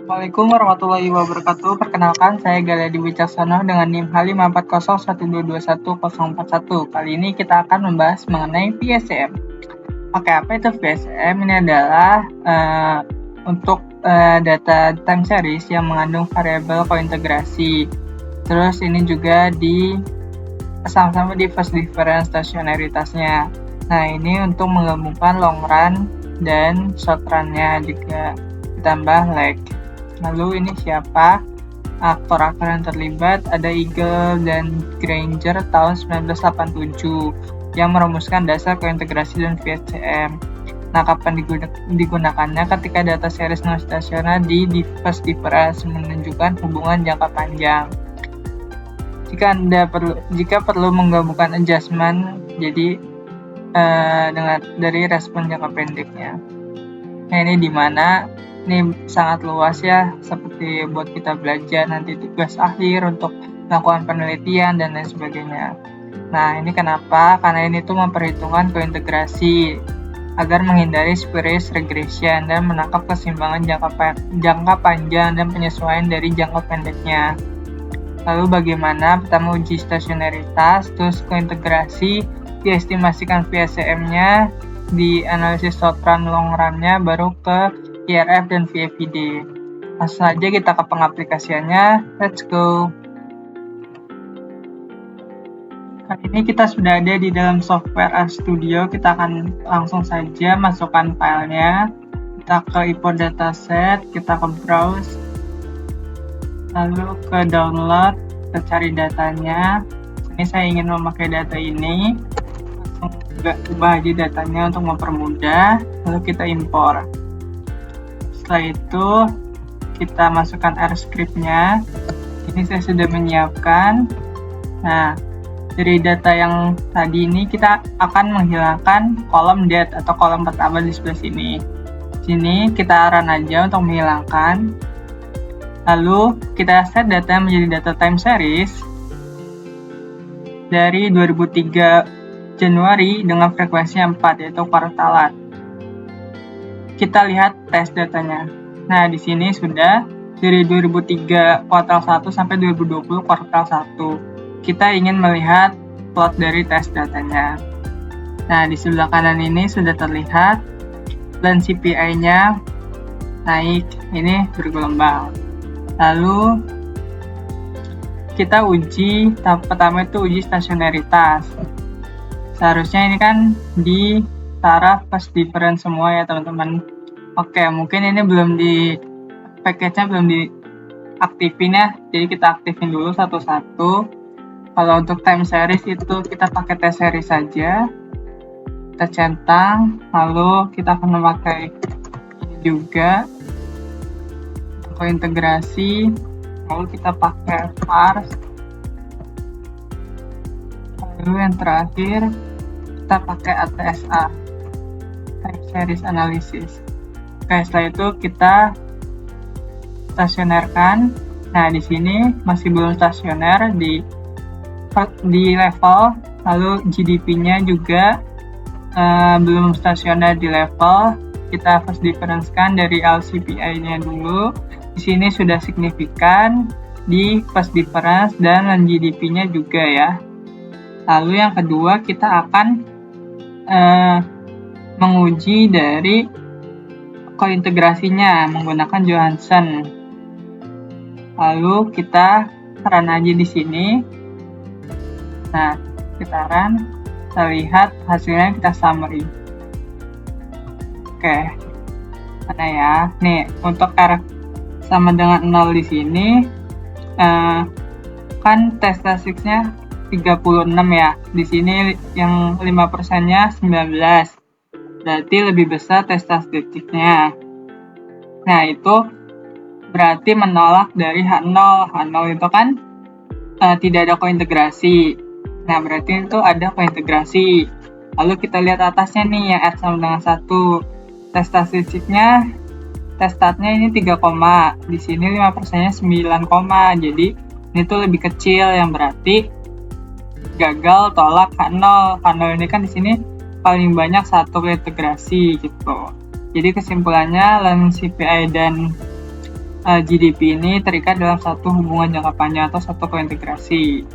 Assalamualaikum warahmatullahi wabarakatuh. Perkenalkan, saya Galia Wicaksono dengan NIM H540121041. Kali ini kita akan membahas mengenai VSM. Oke, apa itu VSM? Ini adalah untuk data time series yang mengandung variabel kointegrasi. Terus ini juga sama-sama di first difference stationaritasnya. Nah, ini untuk menggabungkan long run dan short run-nya juga ditambah lag. Lalu ini siapa aktor-aktor yang terlibat? Ada Eagle dan Granger tahun 1987 yang merumuskan dasar kointegrasi dan VSM. Nah, kapan digunakannya? Ketika data series non stasioner di first difference menunjukkan hubungan jangka panjang. Jika perlu menggabungkan adjustment, jadi dari respon jangka pendeknya. Nah, ini di mana? Ini sangat luas ya, seperti buat kita belajar nanti tugas akhir untuk melakukan penelitian dan lain sebagainya. Nah, ini kenapa? Karena ini tuh memperhitungkan kointegrasi agar menghindari spurious regression dan menangkap keseimbangan jangka panjang dan penyesuaian dari jangka pendeknya. Lalu bagaimana? Pertama, uji stasionaritas, terus kointegrasi, diestimasikan VSM-nya, di analisis short run long run-nya, baru ke IRF dan VFID. Langsung saja kita ke pengaplikasiannya. Let's go. Kali ini kita sudah ada di dalam software RStudio. Kita akan langsung saja masukkan filenya. Kita ke import dataset, kita ke browse, lalu ke download, kita cari datanya. Ini saya ingin memakai data ini. Langsung ubah aja datanya untuk mempermudah. Lalu kita import. Setelah itu kita masukkan R script-nya. Ini saya sudah menyiapkan. Nah, dari data yang tadi ini kita akan menghilangkan kolom date atau kolom pertama di sebelah sini. Sini kita run aja untuk menghilangkan. Lalu kita set data menjadi data time series dari 2003 Januari dengan frekuensi 4, yaitu kuartalan. Kita lihat tes datanya. Nah, di sini sudah dari 2003 kuartal 1 sampai 2020 kuartal 1. Kita ingin melihat plot dari tes datanya. Nah, di sebelah kanan ini sudah terlihat dan CPI-nya naik, ini bergelombang. Lalu kita uji, tahap pertama itu uji stasionaritas. Seharusnya ini kan di taraf first difference semua ya teman-teman. Oke, mungkin ini belum package-nya belum diaktifin ya, jadi kita aktifin dulu satu-satu. Kalau untuk time series itu kita pakai T series saja, kita centang, lalu kita akan memakai ini juga untuk integrasi, lalu kita pakai parse, lalu yang terakhir kita pakai ATSA, time series analysis. Oke, setelah itu kita stasionerkan. Nah, di sini masih belum stasioner di level, lalu GDP-nya juga belum stasioner di level. Kita first difference-kan dari LCPI-nya dulu. Di sini sudah signifikan di first difference dan GDP-nya juga ya. Lalu yang kedua kita akan menguji dari kointegrasinya menggunakan Johansson. Lalu kita run aja di sini. Nah, kita run, kita lihat hasilnya, kita summary. Oke, mana ya? Nih, untuk R sama dengan 0 di sini, kan test statistiknya 36 ya. Di sini yang 5%-nya 19. Berarti lebih besar tes statistiknya. Nah, itu berarti menolak dari H0. H0 itu kan tidak ada kointegrasi. Nah, berarti itu ada kointegrasi. Lalu kita lihat atasnya nih, yang R sama dengan 1. Tes statistiknya, tes statnya ini 3, di sini 5%-nya 9, jadi ini tuh lebih kecil, yang berarti gagal tolak H0. H0 ini kan di sini paling banyak satu integrasi gitu. Jadi kesimpulannya LCPI dan GDP ini terikat dalam satu hubungan jangka panjang atau satu kointegrasi.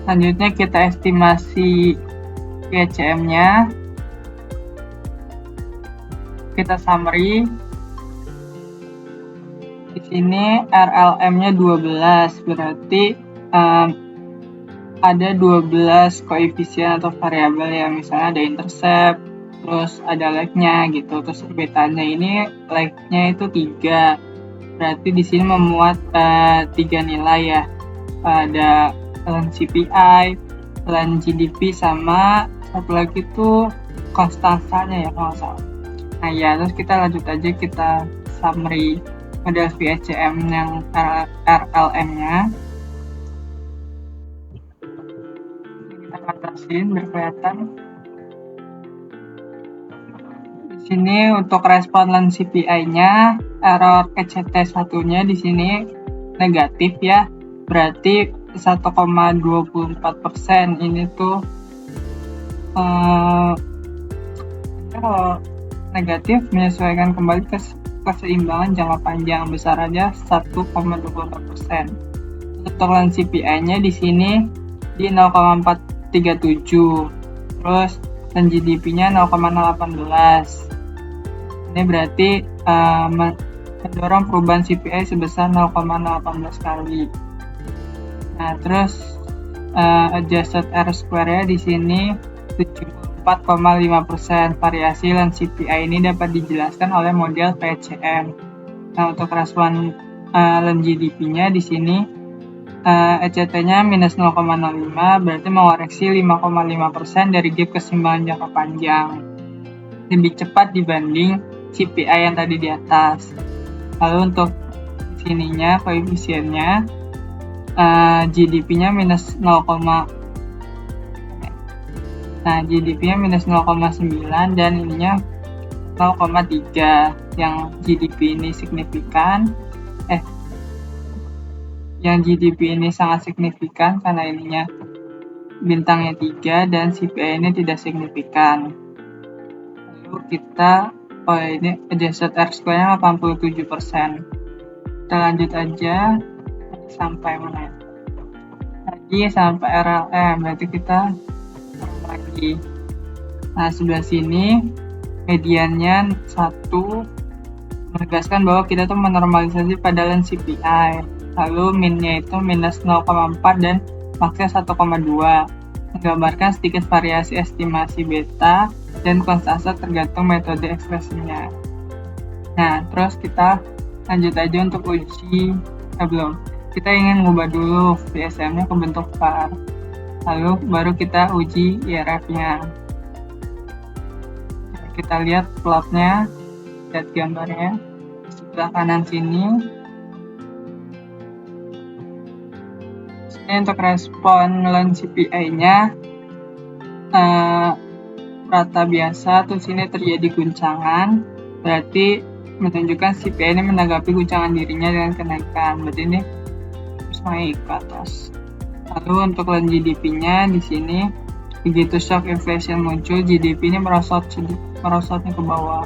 Selanjutnya kita estimasi PHCM-nya. Kita summary. Di sini RLM-nya 12, berarti ada 12 koefisien atau variabel ya, misalnya ada intercept, terus ada lag-nya gitu, terus betanya ini lag-nya itu 3, berarti di sini memuat 3 nilai ya, ada ln CPI, ln GDP, sama satu lagi itu konstansanya ya kalau nggak salah. Nah ya, terus kita lanjut aja, kita summary model PHCM yang RLM-nya. Kita batasin biar kelihatan. Di sini untuk respon ln CPI-nya, error ECT1-nya di sini negatif ya, berarti 1,24%. Ini tuh kalau negatif menyesuaikan kembali ke keseimbangan jangka panjang, besarannya 1,24%. Untuk ln CPI-nya di sini di 0,437, terus ln GDP-nya 0,018. Ini berarti mendorong perubahan CPI sebesar 0,018 kali. Nah, terus adjusted R-square-nya di sini 74,5%. Variasi ln CPI ini dapat dijelaskan oleh model PHCM. Nah, untuk respon ln GDP-nya di sini ECT-nya minus 0,05, berarti mengoreksi 5,5% dari gap keseimbangan jangka panjang. Lebih cepat dibanding CPI yang tadi di atas. Lalu untuk sininya koefisiennya GDP-nya minus 0, nah GDP-nya minus 0,9 dan ininya 0,3. Yang GDP ini signifikan, yang GDP ini sangat signifikan karena ininya bintangnya 3 dan CPI ini tidak signifikan. Lalu kita, ini adjusted R-square-nya 87%. Kita lanjut aja sampai mana ya? Tadi sampai RLM, berarti kita lagi. Nah, sebelah sini mediannya 1, menegaskan bahwa kita tuh menormalisasi pada ln CPI. Lalu minnya itu minus 0,4 dan maksnya 1,2. Menggambarkan sedikit variasi estimasi beta dan konstanta tergantung metode ekspresinya. Nah, terus kita lanjut aja untuk uji, belum. Kita ingin mengubah dulu VSM-nya ke bentuk var. Lalu baru kita uji IRF-nya. Kita lihat plotnya, lihat gambarnya. Sebelah kanan sini. Ini untuk respon ln CPI-nya rata biasa, terus ini terjadi guncangan, berarti menunjukkan CPI ini menanggapi guncangan dirinya dengan kenaikan, berarti ini terus naik ke atas. Lalu untuk ln GDP-nya di sini begitu shock inflation muncul, GDP ini merosotnya ke bawah.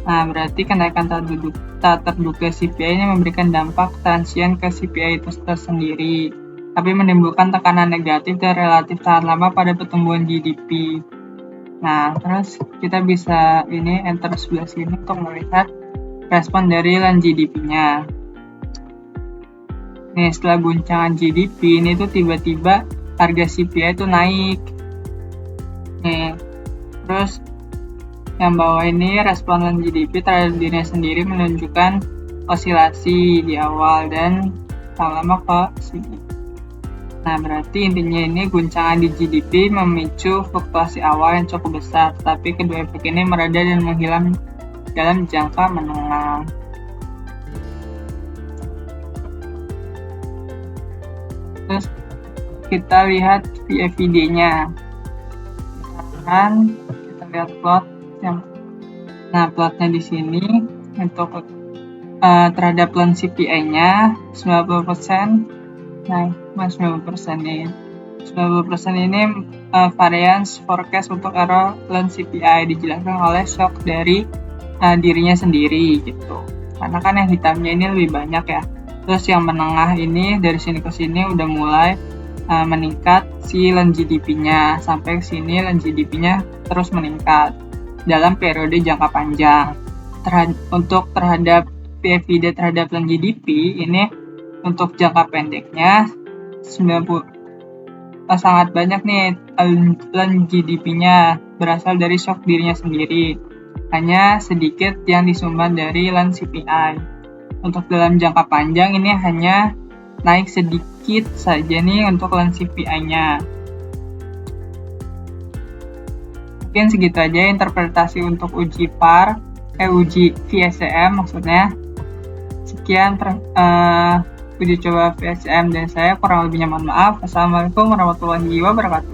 Nah, berarti kenaikan tak terduga CPI ini memberikan dampak transien ke CPI itu tersendiri, tapi menimbulkan tekanan negatif dan relatif tahan lama pada pertumbuhan GDP. Nah, terus kita bisa ini enter sebelah sini untuk melihat respon dari ln GDP-nya. Nih, setelah guncangan GDP ini tuh tiba-tiba harga CPI itu naik. Nih, terus yang bawah ini respon ln GDP terhadap dirinya sendiri menunjukkan osilasi di awal dan lama-lama ke sini. Nah, berarti intinya ini guncangan di GDP memicu fluktuasi awal yang cukup besar, tapi kedua efek ini mereda dan menghilang dalam jangka menengah. Terus kita lihat VFD-nya. Kita lihat plot yang, nah plotnya di sini untuk terhadap ln CPI-nya 90%. Nah, 90% nih. 90% ini variance forecast untuk error ln CPI dijelaskan oleh shock dari dirinya sendiri gitu. Karena kan yang hitamnya ini lebih banyak ya. Terus yang menengah ini dari sini ke sini udah mulai meningkat si lens GDP-nya, sampai ke sini lens GDP-nya terus meningkat dalam periode jangka panjang. Untuk terhadap PFID terhadap lens GDP ini untuk jangka pendeknya 90 sangat banyak nih lens GDP-nya berasal dari shock dirinya sendiri. Hanya sedikit yang disumbang dari lens CPI. Untuk dalam jangka panjang ini hanya naik sedikit saja nih untuk lens CPI-nya. Mungkin segitu aja interpretasi untuk uji uji VSCM maksudnya. Sekian uji coba VSCM dan saya, kurang lebihnya mohon maaf. Assalamualaikum warahmatullahi wabarakatuh.